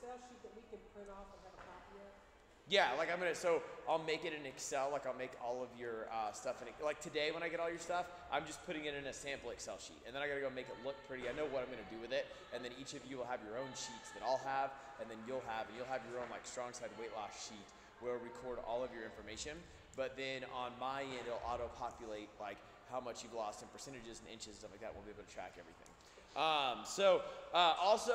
Excel sheet that we can print off and have a copy of? Yeah, like so I'll make it in Excel, like I'll make all of your stuff in it. Like today when I get all your stuff, I'm just putting it in a sample Excel sheet. And then I gotta go make it look pretty. I know what I'm gonna do with it. And then each of you will have your own sheets that I'll have, and then you'll have your own like Strongside weight loss sheet where it'll record all of your information. But then on my end, it'll auto-populate like how much you've lost in percentages and inches, stuff like that. We'll be able to track everything. Also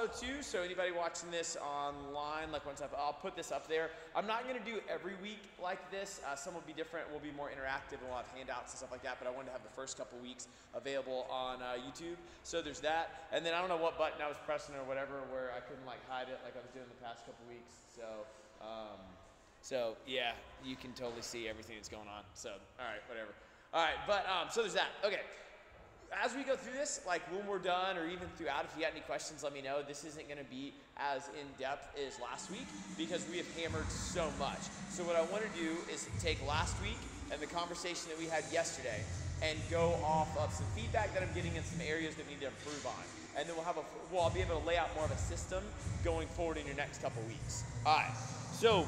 too, so anybody watching this online, like once I'll put this up there. I'm not gonna do every week like this. Some will be different, we'll be more interactive, and we'll have handouts and stuff like that, but I wanted to have the first couple weeks available on YouTube. So there's that, and then I don't know what button I was pressing or whatever where I couldn't like hide it like I was doing the past couple weeks. So yeah, you can totally see everything that's going on. So, all right, whatever. All right, but so there's that. Okay. As we go through this, like when we're done or even throughout, if you got any questions, let me know. This isn't going to be as in-depth as last week because we have hammered so much. So what I want to do is take last week and the conversation that we had yesterday and go off of some feedback that I'm getting in some areas that we need to improve on. And then I'll be able to lay out more of a system going forward in your next couple weeks. All right, so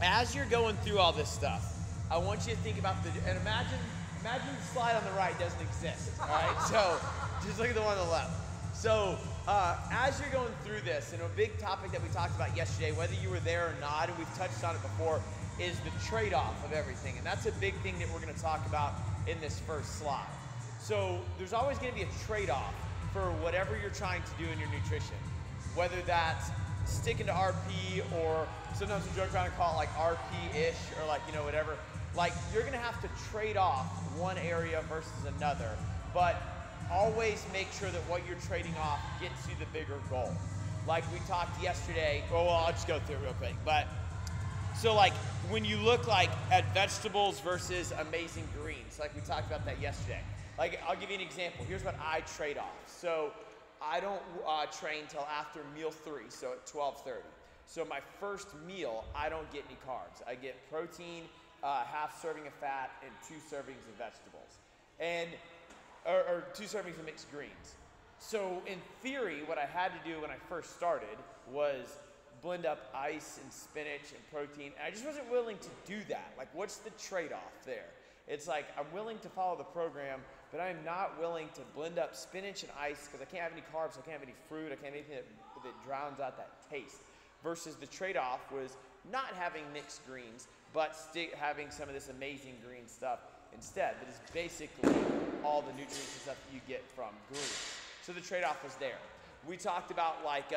as you're going through all this stuff, I want you to think about and imagine the slide on the right doesn't exist, all right? So just look at the one on the left. So as you're going through this, and a big topic that we talked about yesterday, whether you were there or not, and we've touched on it before, is the trade-off of everything. And that's a big thing that we're gonna talk about in this first slide. So there's always gonna be a trade-off for whatever you're trying to do in your nutrition, whether that's sticking to RP, or sometimes we joke around and call it like RP-ish, or like, whatever. Like, you're gonna have to trade off one area versus another, but always make sure that what you're trading off gets you the bigger goal. Like we talked yesterday, well, I'll just go through it real quick. But, so like, when you look like at vegetables versus amazing greens, like we talked about that yesterday. Like, I'll give you an example. Here's what I trade off. So, I don't train till after meal 3, so at 12:30. So my first meal, I don't get any carbs. I get protein, half serving of fat, and 2 servings of vegetables, or 2 servings of mixed greens. So in theory, what I had to do when I first started was blend up ice and spinach and protein, and I just wasn't willing to do that. Like, what's the trade-off there? It's like, I'm willing to follow the program, but I'm not willing to blend up spinach and ice because I can't have any carbs, I can't have any fruit, I can't have anything that drowns out that taste. Versus the trade-off was not having mixed greens, but having some of this amazing green stuff instead. That is basically all the nutrients and stuff that you get from greens. So the trade-off was there. We talked about like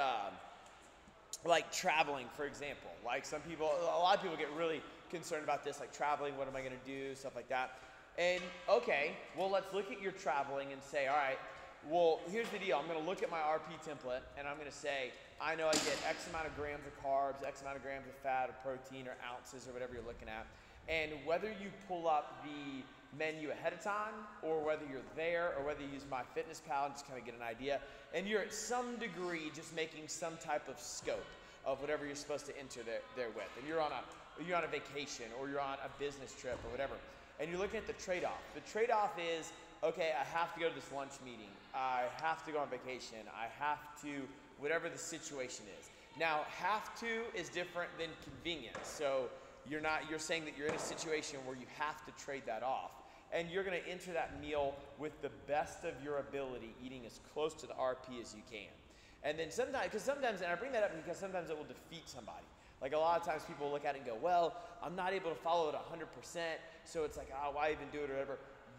traveling, for example. Like a lot of people get really concerned about this, like traveling, what am I gonna do, stuff like that. And okay, well, let's look at your traveling and say, all right, well, here's the deal. I'm gonna look at my RP template and I'm gonna say, I know I get X amount of grams of carbs, X amount of grams of fat or protein or ounces or whatever you're looking at. And whether you pull up the menu ahead of time or whether you're there or whether you use MyFitnessPal and just kind of get an idea, and you're at some degree just making some type of scope of whatever you're supposed to enter there with. And you're on a vacation or you're on a business trip or whatever. And you're looking at the trade-off. The trade-off is, okay, I have to go to this lunch meeting. I have to go on vacation. I have to, whatever the situation is. Now, have to is different than convenience. So you're saying that you're in a situation where you have to trade that off. And you're gonna enter that meal with the best of your ability, eating as close to the RP as you can. And then sometimes, and I bring that up because sometimes it will defeat somebody. Like a lot of times people look at it and go, well, I'm not able to follow it 100%, so it's like, oh, why even do it or whatever.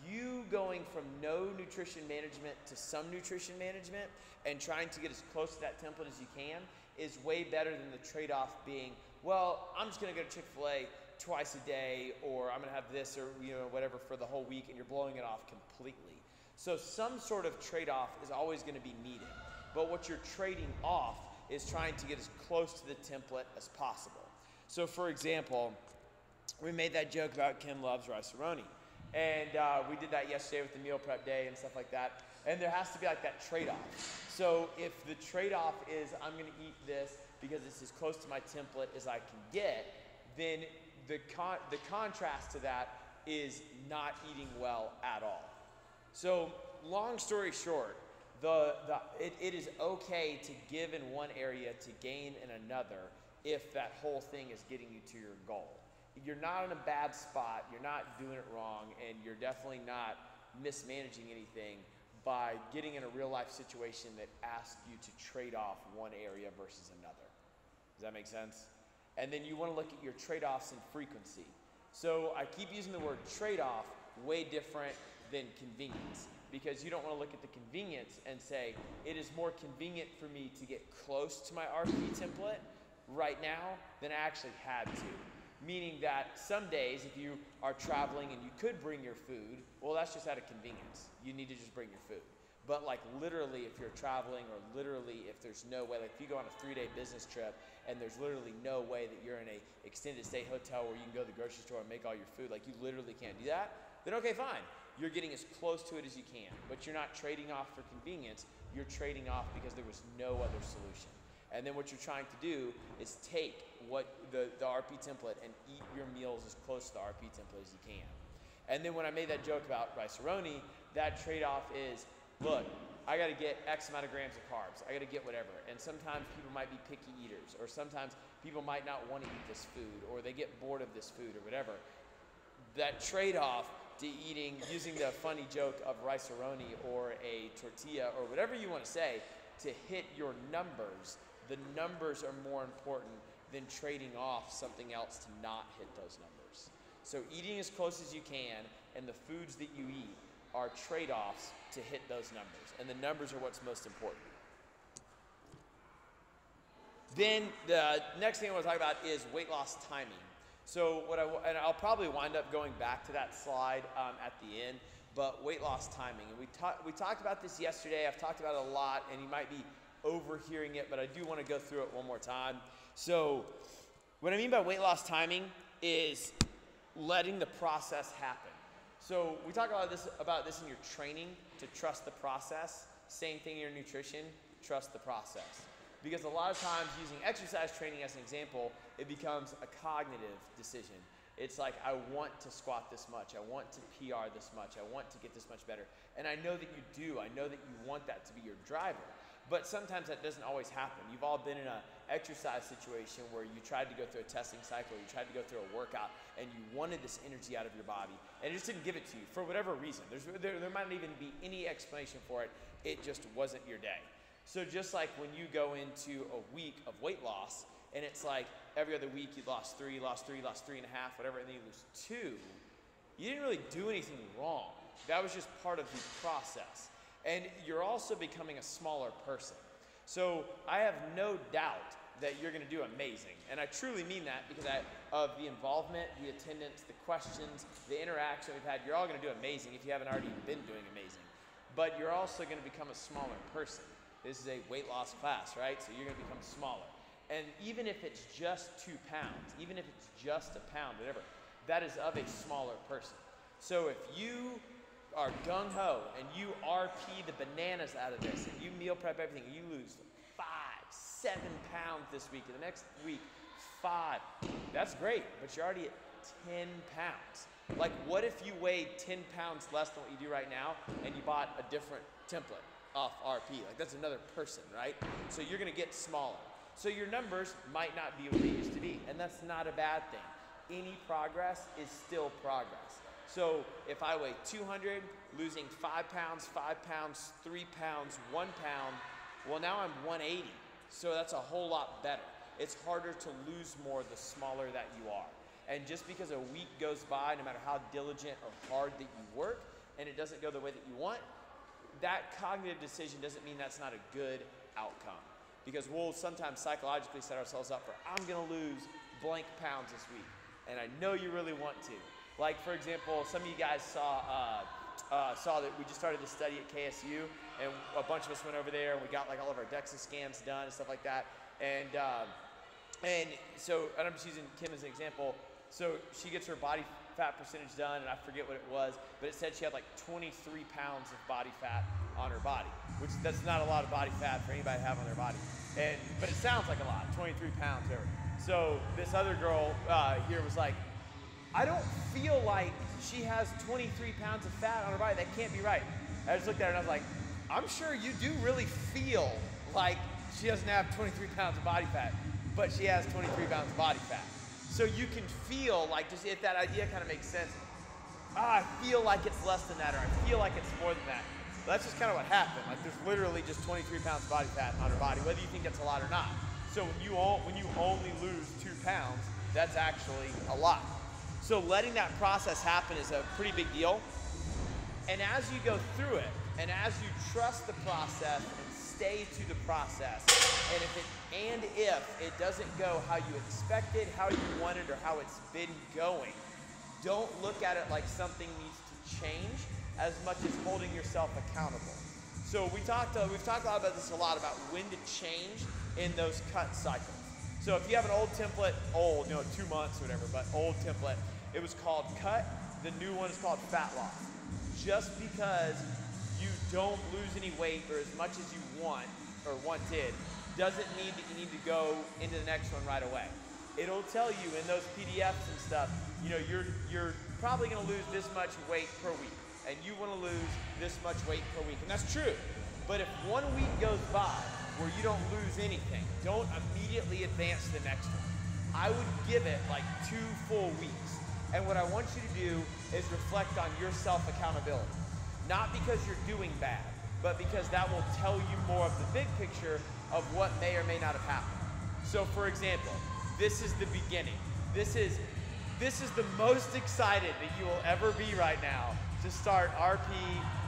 You going from no nutrition management to some nutrition management and trying to get as close to that template as you can is way better than the trade-off being, well, I'm just gonna go to Chick-fil-A twice a day, or I'm gonna have this or whatever for the whole week, and you're blowing it off completely. So some sort of trade-off is always gonna be needed. But what you're trading off is trying to get as close to the template as possible. So for example, we made that joke about Kim loves rice-a-roni. And we did that yesterday with the meal prep day and stuff like that. And there has to be like that trade-off. So if the trade-off is I'm gonna eat this because it's as close to my template as I can get, then the contrast to that is not eating well at all. So long story short, it is okay to give in one area to gain in another if that whole thing is getting you to your goal. You're not in a bad spot, you're not doing it wrong, and you're definitely not mismanaging anything by getting in a real life situation that asks you to trade off one area versus another. Does that make sense? And then you want to look at your trade-offs in frequency. So I keep using the word trade-off, way different than convenience, because you don't want to look at the convenience and say, it is more convenient for me to get close to my RP template right now than I actually had to. Meaning that some days, if you are traveling and you could bring your food, well, that's just out of convenience. You need to just bring your food. But like literally, if you're traveling, or literally if there's no way, like if you go on a 3-day business trip and there's literally no way that you're in a extended stay hotel where you can go to the grocery store and make all your food, like you literally can't do that, then okay, fine. You're getting as close to it as you can, but you're not trading off for convenience. You're trading off because there was no other solution. And then what you're trying to do is take what the RP template and eat your meals as close to the RP template as you can. And then when I made that joke about rice-a-roni, that trade-off is, look, I got to get X amount of grams of carbs. I got to get whatever. And sometimes people might be picky eaters, or sometimes people might not want to eat this food, or they get bored of this food or whatever. That trade-off to eating, using the funny joke of rice-a-roni or a tortilla or whatever you want to say, to hit your numbers, the numbers are more important than trading off something else to not hit those numbers. So eating as close as you can, and the foods that you eat are trade-offs to hit those numbers. And the numbers are what's most important. Then the next thing I want to talk about is weight loss timing. So and I'll probably wind up going back to that slide at the end, but weight loss timing. And we talked about this yesterday. I've talked about it a lot, and you might be overhearing it, but I do want to go through it one more time. So what I mean by weight loss timing is letting the process happen. So we talk about this in your training, to trust the process. Same thing in your nutrition, trust the process. Because a lot of times, using exercise training as an example, it becomes a cognitive decision. It's like, I want to squat this much, I want to PR this much, I want to get this much better. And I know that you do, I know that you want that to be your driver. But sometimes that doesn't always happen. You've all been in an exercise situation where you tried to go through a testing cycle, you tried to go through a workout, and you wanted this energy out of your body, and it just didn't give it to you for whatever reason. There might not even be any explanation for it. It just wasn't your day. So just like when you go into a week of weight loss, and it's like every other week you lost 3, lost 3.5, whatever, and then you lose 2, you didn't really do anything wrong. That was just part of the process. And you're also becoming a smaller person. So I have no doubt that you're going to do amazing. And I truly mean that, because of the involvement, the attendance, the questions, the interaction we've had. You're all going to do amazing if you haven't already been doing amazing. But you're also going to become a smaller person. This is a weight loss class, right? So you're going to become smaller. And even if it's just 2 pounds, even if it's just a pound, whatever, that is of a smaller person. So if you are gung-ho and you RP the bananas out of this, and you meal prep everything, and you lose 5, 7 pounds this week, and the next week 5, that's great, but you're already at 10 pounds. Like, what if you weighed 10 pounds less than what you do right now, and you bought a different template off RP? Like, that's another person, right? So you're gonna get smaller. So your numbers might not be what they used to be, and that's not a bad thing. Any progress is still progress. So if I weigh 200, losing 5 pounds, 5 pounds, 3 pounds, 1 pound, well, now I'm 180. So that's a whole lot better. It's harder to lose more the smaller that you are. And just because a week goes by, no matter how diligent or hard that you work, and it doesn't go the way that you want, that cognitive decision doesn't mean that's not a good outcome. Because we'll sometimes psychologically set ourselves up for, I'm gonna lose blank pounds this week. And I know you really want to. Like, for example, some of you guys saw that we just started this study at KSU, and a bunch of us went over there, and we got like all of our DEXA scans done and stuff like that. And so, and I'm just using Kim as an example. So she gets her body fat percentage done, and I forget what it was, but it said she had like 23 pounds of body fat on her body, which that's not a lot of body fat for anybody to have on their body. But it sounds like a lot, 23 pounds, whatever. So this other girl here was like, I don't feel like she has 23 pounds of fat on her body. That can't be right. I just looked at her and I was like, I'm sure you do really feel like she doesn't have 23 pounds of body fat, but she has 23 pounds of body fat. So you can feel like, just if that idea kind of makes sense, I feel like it's less than that, or I feel like it's more than that. But that's just kind of what happened. Like there's literally just 23 pounds of body fat on her body, whether you think that's a lot or not. So when you only lose 2 pounds, that's actually a lot. So letting that process happen is a pretty big deal. And as you go through it, and as you trust the process and stay to the process, and if it doesn't go how you expected, how you wanted, or how it's been going, don't look at it like something needs to change as much as holding yourself accountable. So we've talked a lot about this about when to change in those cut cycles. So if you have an old template, 2 months or whatever, but old template, it was called cut. The new one is called fat loss. Just because you don't lose any weight or as much as you want or wanted doesn't mean that you need to go into the next one right away. It'll tell you in those PDFs and stuff, you're probably going to lose this much weight per week, and you want to lose this much weight per week, and that's true. But if 1 week goes by where you don't lose anything, don't immediately advance to the next one. I would give it like 2 full weeks. And what I want you to do is reflect on your self-accountability. Not because you're doing bad, but because that will tell you more of the big picture of what may or may not have happened. So for example, this is the beginning. This is the most excited that you will ever be right now to start RP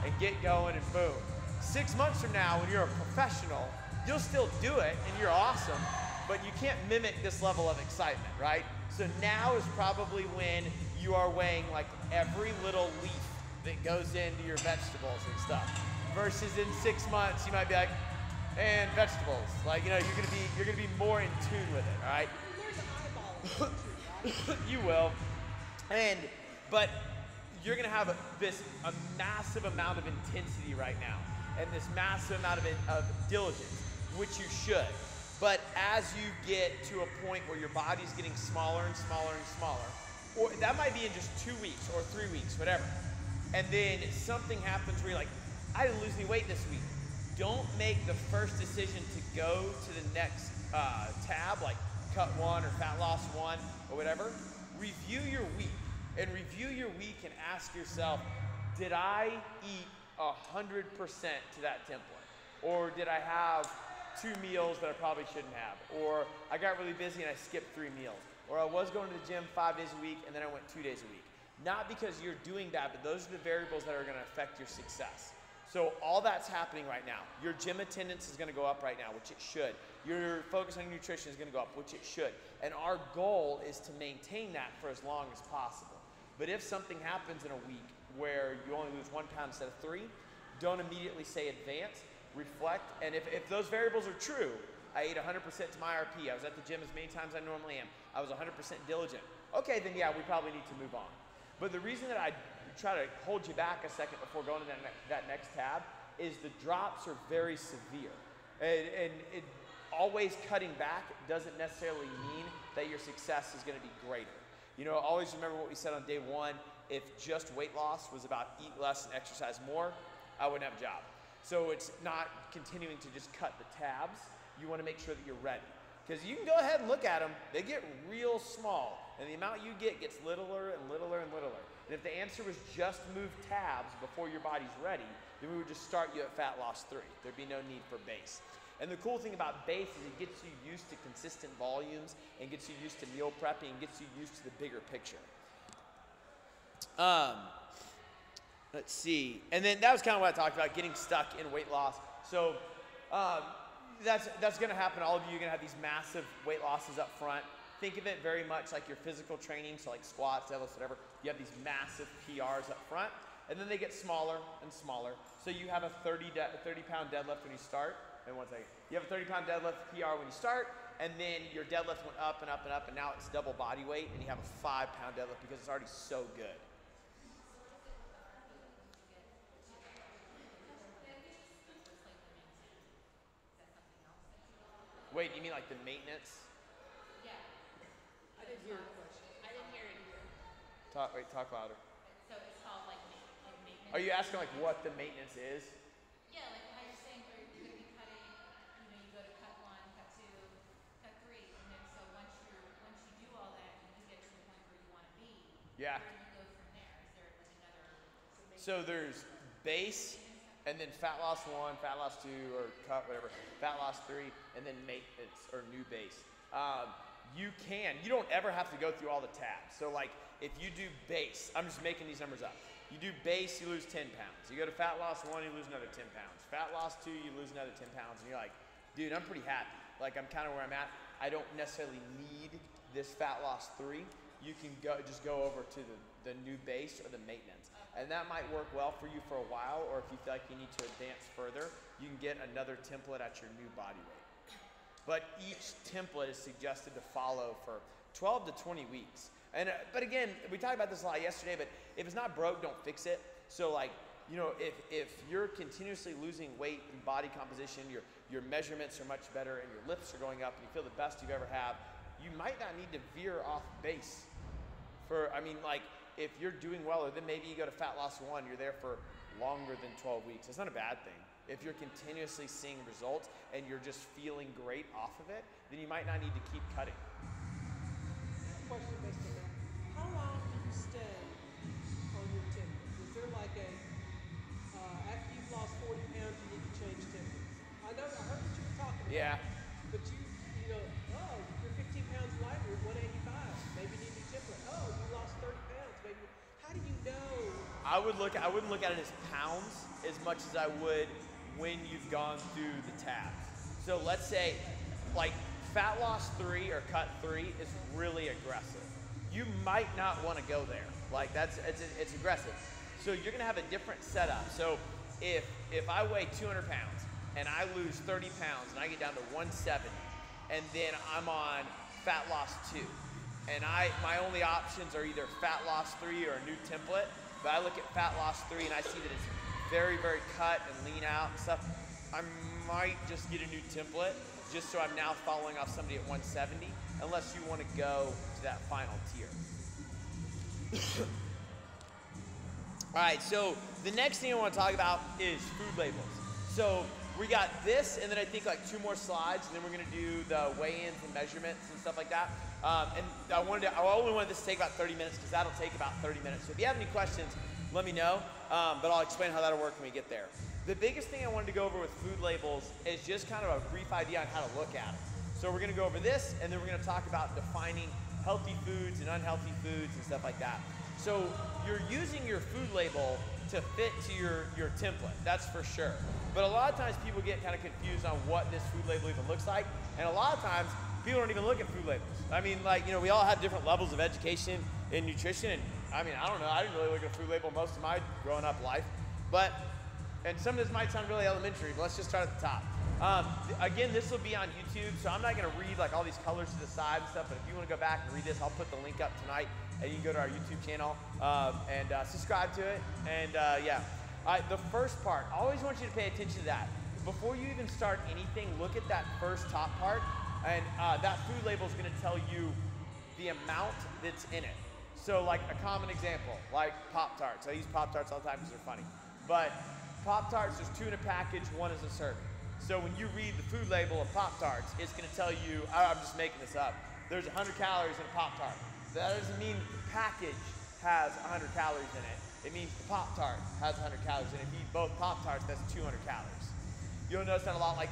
and get going and boom. 6 months from now, when you're a professional, you'll still do it and you're awesome, but you can't mimic this level of excitement, right? So now is probably when you are weighing like every little leaf that goes into your vegetables and stuff. Versus in 6 months, you might be like, and vegetables. Like, you're gonna be more in tune with it, all right? There's an eyeball. You will. But you're gonna have a massive amount of intensity right now, and this massive amount of diligence, which you should. But as you get to a point where your body's getting smaller and smaller and smaller, or that might be in just 2 weeks or 3 weeks, whatever, and then something happens where you're like, I didn't lose any weight this week. Don't make the first decision to go to the next tab, like cut 1 or fat loss 1 or whatever. Review your week, and ask yourself, did I eat 100% to that template? Or did I have 2 meals that I probably shouldn't have? Or I got really busy and I skipped 3 meals? Or I was going to the gym 5 days a week and then I went 2 days a week? Not because you're doing that, but those are the variables that are going to affect your success. So all that's happening right now. Your gym attendance is going to go up right now, which it should. Your focus on nutrition is going to go up, which it should. And our goal is to maintain that for as long as possible. But if something happens in a week where you only lose 1 pound instead of 3, don't immediately say advance, reflect. And if those variables are true, I ate 100% to my RP, I was at the gym as many times as I normally am, I was 100% diligent. Okay, then yeah, we probably need to move on. But the reason that I try to hold you back a second before going to that next tab is the drops are very severe. And it always cutting back doesn't necessarily mean that your success is going to be greater. Always remember what we said on day 1. If just weight loss was about eat less and exercise more, I wouldn't have a job. So it's not continuing to just cut the tabs. You want to make sure that you're ready. Because you can go ahead and look at them. They get real small. And the amount you get gets littler and littler and littler. And if the answer was just move tabs before your body's ready, then we would just start you at fat loss 3. There'd be no need for base. And the cool thing about base is it gets you used to consistent volumes and gets you used to meal prepping and gets you used to the bigger picture. Let's see. And then that was kind of what I talked about, getting stuck in weight loss. So that's going to happen. All of you are going to have these massive weight losses up front. Think of it very much like your physical training, so like squats, deadlifts, whatever. You have these massive PRs up front, and then they get smaller and smaller. So you have a 30-pound deadlift when you start. And 1 second. You have a 30-pound deadlift PR when you start, and then your deadlift went up and up and up, and now it's double body weight, and you have a 5-pound deadlift because it's already so good. Wait, you mean like the maintenance? I didn't hear your question. I didn't hear it either. Talk louder. So it's called like maintenance. Are you asking like what the maintenance is? Yeah, like how Yeah. So there's base, and then fat loss 1, fat loss 2, or cut, whatever, fat loss 3, and then maintenance or new base. You don't ever have to go through all the tabs. So like if you do base, I'm just making these numbers up. You do base, you lose 10 pounds. You go to fat loss 1, you lose another 10 pounds. Fat loss 2, you lose another 10 pounds. And you're like, dude, I'm pretty happy. Like I'm kind of where I'm at. I don't necessarily need this fat loss 3. You can just go over to the new base or the maintenance. And that might work well for you for a while, or if you feel like you need to advance further, you can get another template at your new body weight. But each template is suggested to follow for 12 to 20 weeks. And but again, we talked about this a lot yesterday, but if it's not broke, don't fix it. So like, you know, if you're continuously losing weight and body composition, your measurements are much better and your lifts are going up and you feel the best you've ever had, you might not need to veer off base. Like if you're doing well, or then maybe you go to fat loss 1, you're there for longer than 12 weeks. It's not a bad thing. If you're continuously seeing results and you're just feeling great off of it, then you might not need to keep cutting. Question based on that. How long do you stay on your templates? Is there like a, after you've lost 40 pounds, you need to change templates? I heard what you were talking about. Yeah. But you know, oh, you're 15 pounds lighter at 185. Maybe you need a new template. Oh, you lost 30 pounds. Maybe. How do you know? I wouldn't look at it as pounds as much as I would when you've gone through the tabs. So let's say like fat loss 3 or cut 3 is really aggressive. You might not want to go there. Like it's aggressive. So you're gonna have a different setup. So if I weigh 200 pounds and I lose 30 pounds and I get down to 170, and then I'm on fat loss 2, and my only options are either fat loss 3 or a new template. But I look at fat loss 3 and I see that it's very, very cut and lean out and stuff. I might just get a new template just so I'm now following off somebody at 170, unless you want to go to that final tier. All right, so the next thing I want to talk about is food labels. So we got this, and then I think like 2 more slides, and then we're going to do the weigh-ins and measurements and stuff like that. And I only wanted this to take about 30 minutes because that'll take about 30 minutes. So if you have any questions, let me know, but I'll explain how that'll work when we get there. The biggest thing I wanted to go over with food labels is just kind of a brief idea on how to look at it. So we're going to go over this, and then we're going to talk about defining healthy foods and unhealthy foods and stuff like that. So you're using your food label to fit to your template, that's for sure. But a lot of times people get kind of confused on what this food label even looks like, and a lot of times people don't even look at food labels. I mean, like, you know, we all have different levels of education in nutrition, and I mean, I don't know, I didn't really look at a food label most of my growing up life, and some of this might sound really elementary, but let's just start at the top. Again, this will be on YouTube, so I'm not gonna read like all these colors to the side and stuff, but if you wanna go back and read this, I'll put the link up tonight, and you can go to our YouTube channel and subscribe to it, and yeah. The first part, I always want you to pay attention to that. Before you even start anything, look at that first top part, and that food label is gonna tell you the amount that's in it. So like a common example, like Pop-Tarts. I use Pop-Tarts all the time because they're funny. But Pop-Tarts, there's 2 in a package, 1 is a serving. So when you read the food label of Pop-Tarts, it's gonna tell you, I'm just making this up, there's 100 calories in a Pop-Tart. That doesn't mean the package has 100 calories in it. It means the Pop-Tart has 100 calories in it. If you eat both Pop-Tarts, that's 200 calories. You'll notice that a lot, like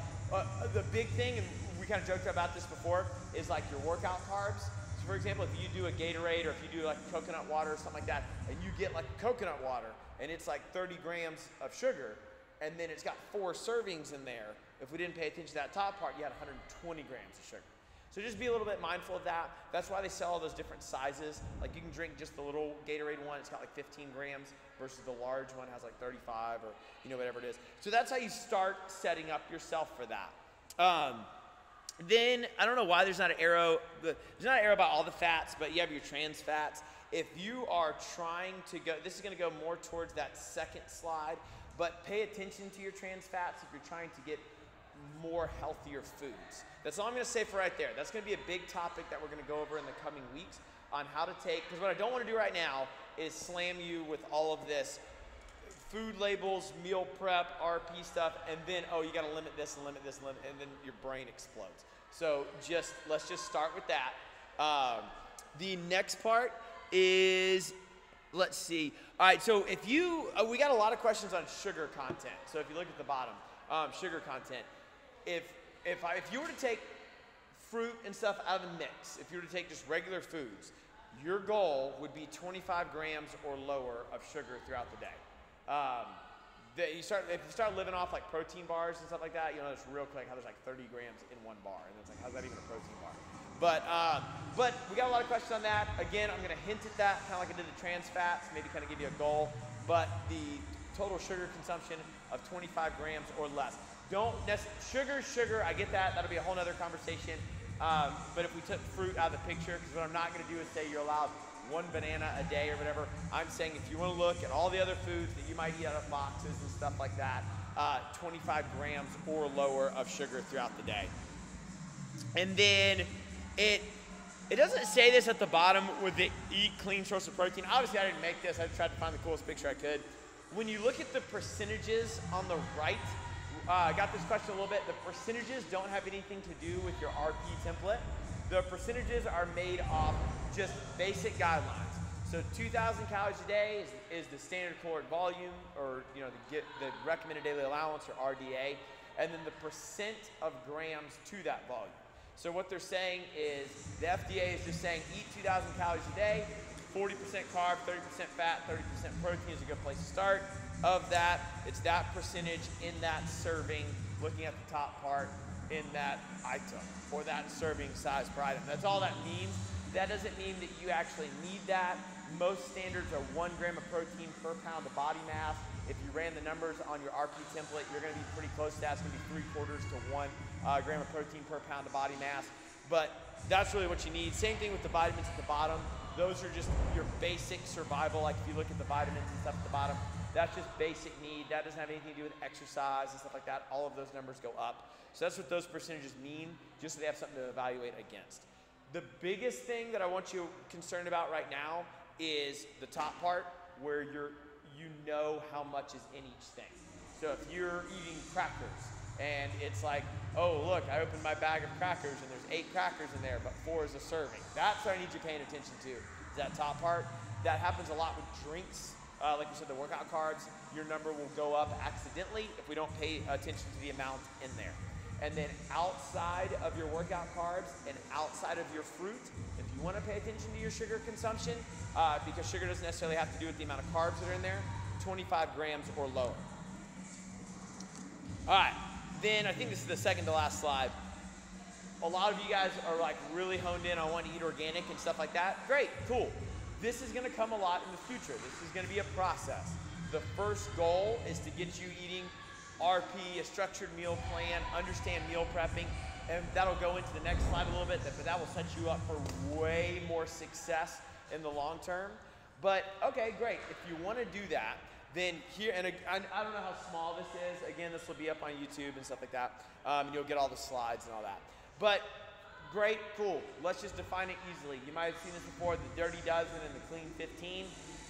the big thing, and we kind of joked about this before, is like your workout carbs. So for example, if you do a Gatorade or if you do like coconut water or something like that, and you get like coconut water, and it's like 30 grams of sugar, and then it's got 4 servings in there, if we didn't pay attention to that top part, you had 120 grams of sugar. So just be a little bit mindful of that. That's why they sell all those different sizes. Like you can drink just the little Gatorade one, it's got like 15 grams versus the large one has like 35 or you know whatever it is. So that's how you start setting up yourself for that. Then, I don't know why there's not an arrow. There's not an arrow about all the fats, but you have your trans fats. If you are trying to go, this is gonna go more towards that second slide, but pay attention to your trans fats if you're trying to get more healthier foods. That's all I'm gonna say for right there. That's gonna be a big topic that we're gonna go over in the coming weeks on how to take, because what I don't wanna do right now is slam you with all of this food labels, meal prep, RP stuff, and then, oh, you gotta limit this and limit this and limit, and then your brain explodes. So let's just start with that. The next part is, let's see. All right, so if you, we got a lot of questions on sugar content. So if you look at the bottom, sugar content. If you were to take fruit and stuff out of the mix, if you were to take just regular foods, your goal would be 25 grams or lower of sugar throughout the day. If you start living off like protein bars and stuff like that, you'll notice real quick how there's like 30 grams in one bar, and it's like, how's that even a protein bar? But we got a lot of questions on that. Again, I'm going to hint at that, kind of like I did the trans fats, maybe kind of give you a goal. But the total sugar consumption of 25 grams or less. Sugar, I get that. That'll be a whole nother conversation. But if we took fruit out of the picture, because what I'm not going to do is say you're allowed 1 banana a day or whatever. I'm saying if you want to look at all the other foods that you might eat out of boxes and stuff like that, 25 grams or lower of sugar throughout the day. And then it doesn't say this at the bottom with the eat clean source of protein. Obviously, I didn't make this. I tried to find the coolest picture I could. When you look at the percentages on the right, I got this question a little bit. The percentages don't have anything to do with your RP template. The percentages are made off just basic guidelines. So 2,000 calories a day is the standard caloric volume, or the recommended daily allowance, or RDA, and then the percent of grams to that volume. So what they're saying is the FDA is just saying eat 2,000 calories a day, 40% carb, 30% fat, 30% protein is a good place to start. Of that, it's that percentage in that serving, looking at the top part, in that item, or that serving size per item. That's all that means. That doesn't mean that you actually need that. Most standards are 1 gram of protein per pound of body mass. If you ran the numbers on your RP template, you're going to be pretty close to that. It's going to be 3/4 to 1 gram of protein per pound of body mass. But that's really what you need. Same thing with the vitamins at the bottom. Those are just your basic survival. Like if you look at the vitamins and stuff at the bottom, that's just basic need. That doesn't have anything to do with exercise and stuff like that. All of those numbers go up. So that's what those percentages mean, just so they have something to evaluate against. The biggest thing that I want you concerned about right now is the top part, where you know how much is in each thing. So if you're eating crackers and it's like, oh look, I opened my bag of crackers and there's 8 crackers in there, but 4 is a serving. That's what I need you paying attention to, is that top part. That happens a lot with drinks. Like you said, the workout carbs, your number will go up accidentally if we don't pay attention to the amount in there. And then outside of your workout carbs and outside of your fruit, if you want to pay attention to your sugar consumption, because sugar doesn't necessarily have to do with the amount of carbs that are in there, 25 grams or lower. All right, then I think this is the second to last slide. A lot of you guys are like really honed in on wanting to eat organic and stuff like that. Great, cool. This is going to come a lot in the future. This is going to be a process. The first goal is to get you eating RP, a structured meal plan, understand meal prepping, and that'll go into the next slide a little bit, but that will set you up for way more success in the long term. But okay, great. If you want to do that, then here, and I don't know how small this is. Again, this will be up on YouTube and stuff like that, and you'll get all the slides and all that. But great, cool. Let's just define it easily. You might have seen this before, the Dirty Dozen and the Clean 15.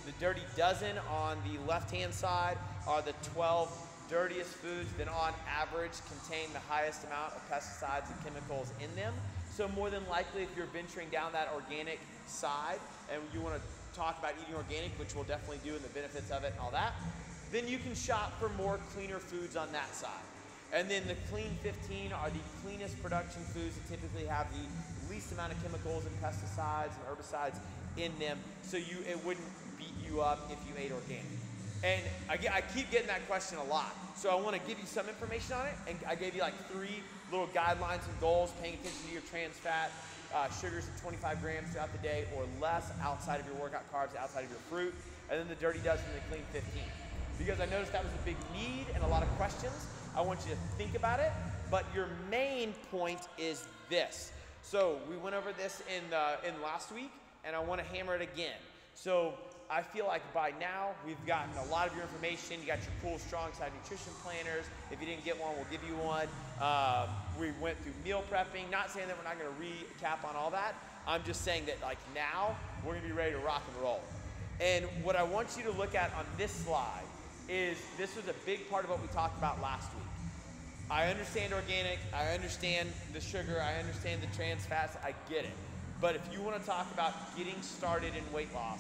The Dirty Dozen on the left-hand side are the 12 dirtiest foods that on average contain the highest amount of pesticides and chemicals in them. So more than likely, if you're venturing down that organic side and you want to talk about eating organic, which we'll definitely do, and the benefits of it and all that, then you can shop for more cleaner foods on that side. And then the Clean 15 are the cleanest production foods that typically have the least amount of chemicals and pesticides and herbicides in them, so it wouldn't beat you up if you ate organic. And I keep getting that question a lot, so I want to give you some information on it, and I gave you like 3 little guidelines and goals, paying attention to your trans fat, sugars of 25 grams throughout the day or less outside of your workout carbs, outside of your fruit, and then the Dirty Dozen and the Clean 15. Because I noticed that was a big need and a lot of questions. I want you to think about it, but your main point is this. So we went over this in last week, and I want to hammer it again. So I feel like by now we've gotten a lot of your information. You got your cool Strongside nutrition planners. If you didn't get one, we'll give you one. We went through meal prepping. Not saying that we're not going to recap on all that. I'm just saying that like now we're going to be ready to rock and roll. And what I want you to look at on this slide is this was a big part of what we talked about last week. I understand organic. I understand the sugar. I understand the trans fats. I get it. But if you want to talk about getting started in weight loss,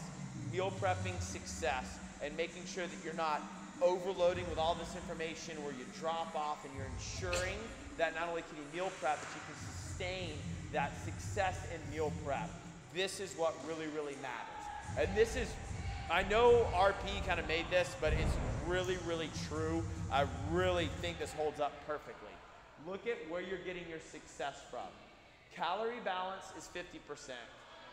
meal prepping success, and making sure that you're not overloading with all this information where you drop off, and you're ensuring that not only can you meal prep, but you can sustain that success in meal prep. This is what really, really matters. And this is, I know RP kind of made this, but it's really, really true. I really think this holds up perfectly. Look at where you're getting your success from. Calorie balance is 50%,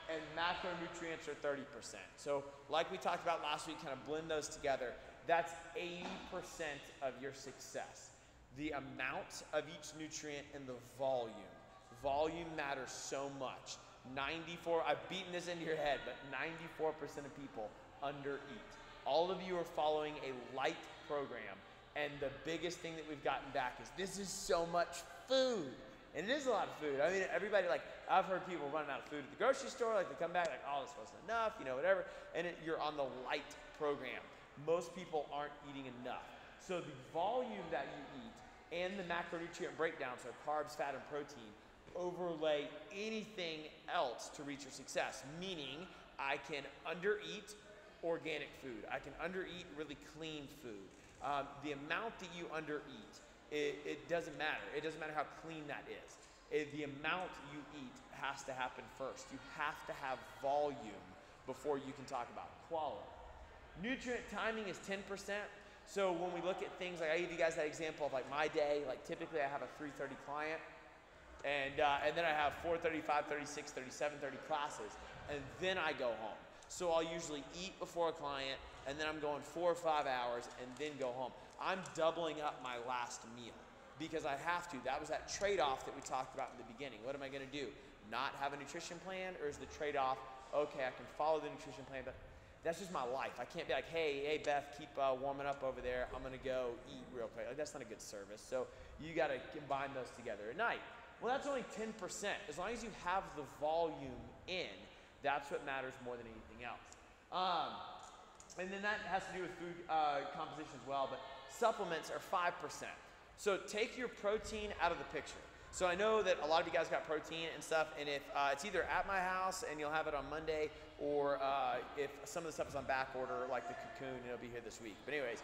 and macronutrients are 30%. So like we talked about last week, kind of blend those together. That's 80% of your success. The amount of each nutrient and the volume. Volume matters so much. 94, I've beaten this into your head, but 94% of people undereat. All of you are following a light program, and the biggest thing that we've gotten back is this is so much food. And it is a lot of food. I mean, everybody, like, I've heard people running out of food at the grocery store, like they come back like, oh, this wasn't enough, you know, whatever. And you're on the light program. Most people aren't eating enough. So the volume that you eat and the macronutrient breakdown, so carbs, fat, and protein, overlay anything else to reach your success. Meaning, I can undereat organic food. I can undereat really clean food. The amount that you undereat, it doesn't matter. It doesn't matter how clean that is. The amount you eat has to happen first. You have to have volume before you can talk about quality. Nutrient timing is 10%. So when we look at things like, I gave you guys that example of like my day, like typically I have a 3:30 client, and then I have 4:30, 5:30, 6:30, 7:30 classes, and then I go home. So I'll usually eat before a client, and then I'm going 4 or 5 hours, and then go home. I'm doubling up my last meal because I have to. That was that trade-off that we talked about in the beginning. What am I gonna do? Not have a nutrition plan, or is the trade-off, okay, I can follow the nutrition plan, but that's just my life. I can't be like, hey Beth, keep warming up over there. I'm gonna go eat real quick. Like, that's not a good service. So you gotta combine those together at night. Well, that's only 10%. As long as you have the volume in, that's what matters more than anything else. And then that has to do with food composition as well, but supplements are 5%. So take your protein out of the picture. So I know that a lot of you guys got protein and stuff, and if it's either at my house and you'll have it on Monday, or if some of the stuff is on back order, like the cocoon, it'll be here this week. But anyways,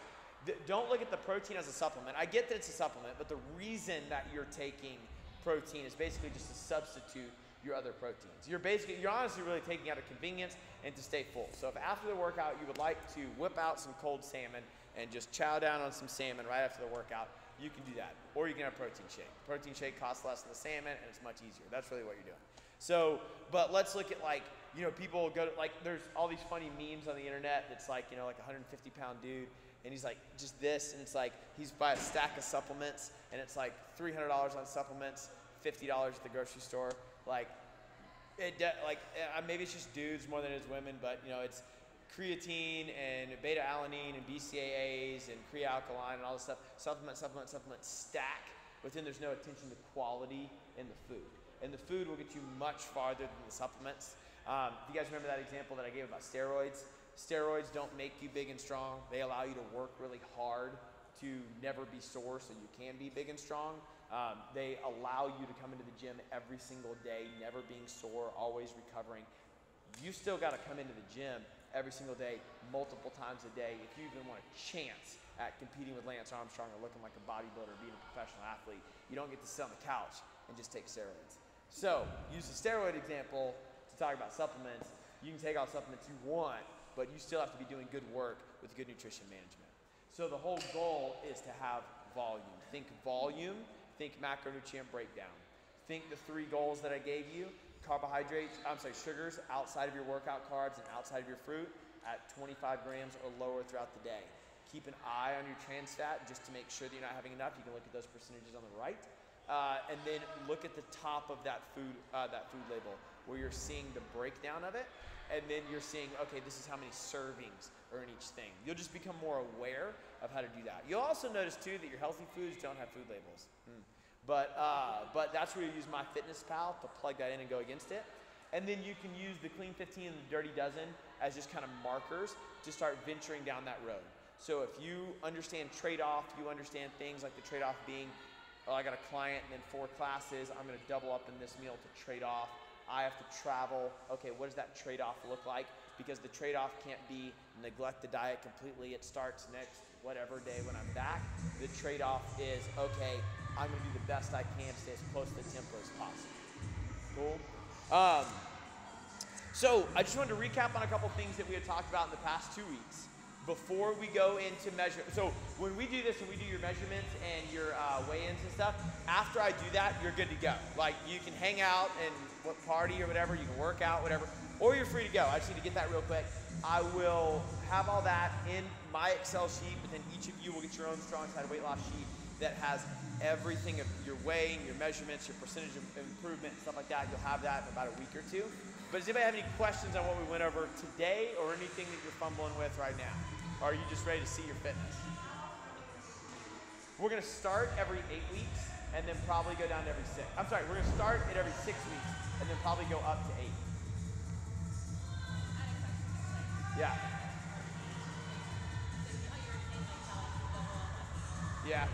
don't look at the protein as a supplement. I get that it's a supplement, but the reason that you're taking protein is basically just to substitute your other proteins. You're honestly really taking out a convenience and to stay full. So if after the workout you would like to whip out some cold salmon and just chow down on some salmon right after the workout, you can do that. Or you can have a protein shake. Protein shake costs less than the salmon, and it's much easier. That's really what you're doing. So, but let's look at, like, you know, people go to, like, there's all these funny memes on the internet that's like, you know, like a 150-pound dude, and he's like, just this, and it's like, he's buy a stack of supplements, and it's like $300 on supplements, $50 at the grocery store. Like, maybe it's just dudes more than it is women, but, you know, it's creatine and beta-alanine and BCAAs and crealkaline and all this stuff, supplement stack, but then there's no attention to quality in the food. And the food will get you much farther than the supplements. If you guys remember that example that I gave about steroids, steroids don't make you big and strong. They allow you to work really hard to never be sore so you can be big and strong. They allow you to come into the gym every single day, never being sore, always recovering. You still got to come into the gym every single day, multiple times a day, if you even want a chance at competing with Lance Armstrong or looking like a bodybuilder, being a professional athlete. You don't get to sit on the couch and just take steroids. So, use the steroid example to talk about supplements. You can take all supplements you want, but you still have to be doing good work with good nutrition management. So the whole goal is to have volume. Think volume, think macronutrient breakdown. Think the 3 goals that I gave you. Sugars outside of your workout carbs and outside of your fruit at 25 grams or lower throughout the day. Keep an eye on your trans fat just to make sure that you're not having enough. You can look at those percentages on the right. And then look at the top of that food label where you're seeing the breakdown of it. And then you're seeing, okay, this is how many servings are in each thing. You'll just become more aware of how to do that. You'll also notice too that your healthy foods don't have food labels. But that's where you use MyFitnessPal to plug that in and go against it. And then you can use the Clean 15 and the Dirty Dozen as just kind of markers to start venturing down that road. So if you understand trade-off, you understand things like the trade-off being, oh, I got a client and then 4 classes, I'm gonna double up in this meal to trade off I have to travel. Okay, what does that trade-off look like? Because the trade-off can't be neglect the diet completely. It starts next whatever day when I'm back. The trade-off is, okay, I'm gonna do the best I can to stay as close to the tempo as possible. Cool? So I just wanted to recap on a couple things that we had talked about in the past 2 weeks before we go into measure. So when we do this and we do your measurements and your weigh-ins and stuff, after I do that, you're good to go. Like you can hang out and party or whatever, you can work out, whatever, or you're free to go. I just need to get that real quick. I will have all that in my Excel sheet, but then each of you will get your own Strongside weight loss sheet that has everything of your weighing, your measurements, your percentage of improvement, and stuff like that. You'll have that in about a week or two. But does anybody have any questions on what we went over today or anything that you're fumbling with right now? Or are you just ready to see your fitness? We're going to start every 8 weeks and then probably go down to every 6. I'm sorry, we're going to start at every 6 weeks and then probably go up to 8. Yeah. Yeah.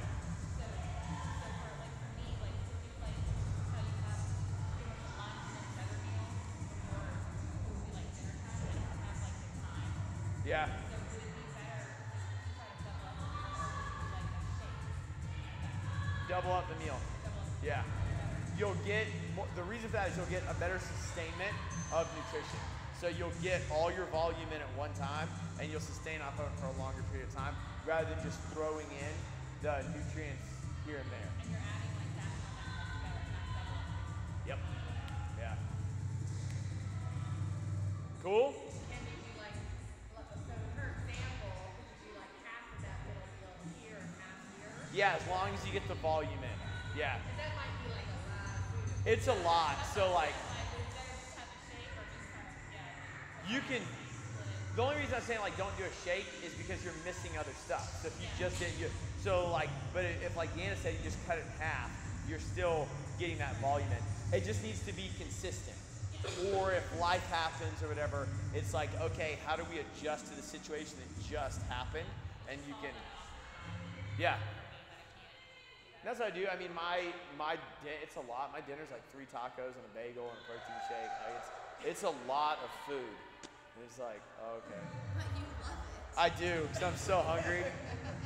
Yeah. Double up the meal. Yeah. You'll get, the reason for that is you'll get a better sustainment of nutrition. So you'll get all your volume in at one time and you'll sustain off of it for a longer period of time rather than just throwing in the nutrients here and there. And you're adding like that and that. Yep. Yeah. Cool? Can you do like, so for example, could you do like half of that middle meal here and half here? Yeah, as long as you get the volume in. Yeah. Because that might be like a lot of food. It's a lot. So like, you can, the only reason I'm saying like don't do a shake is because you're missing other stuff. So if you just did, so like, but if like Deanna said, you just cut it in half, you're still getting that volume in. It just needs to be consistent. Or if life happens or whatever, it's like, okay, how do we adjust to the situation that just happened? And you can, yeah. That's what I do. I mean, it's a lot. My dinner's like 3 tacos and a bagel and a protein shake. Like it's a lot of food. It's like, okay. But you love it. I do, because I'm so hungry.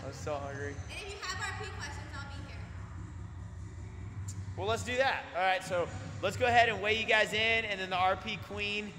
I'm so hungry. And if you have RP questions, I'll be here. Well, let's do that. All right, so let's go ahead and weigh you guys in, and then the RP queen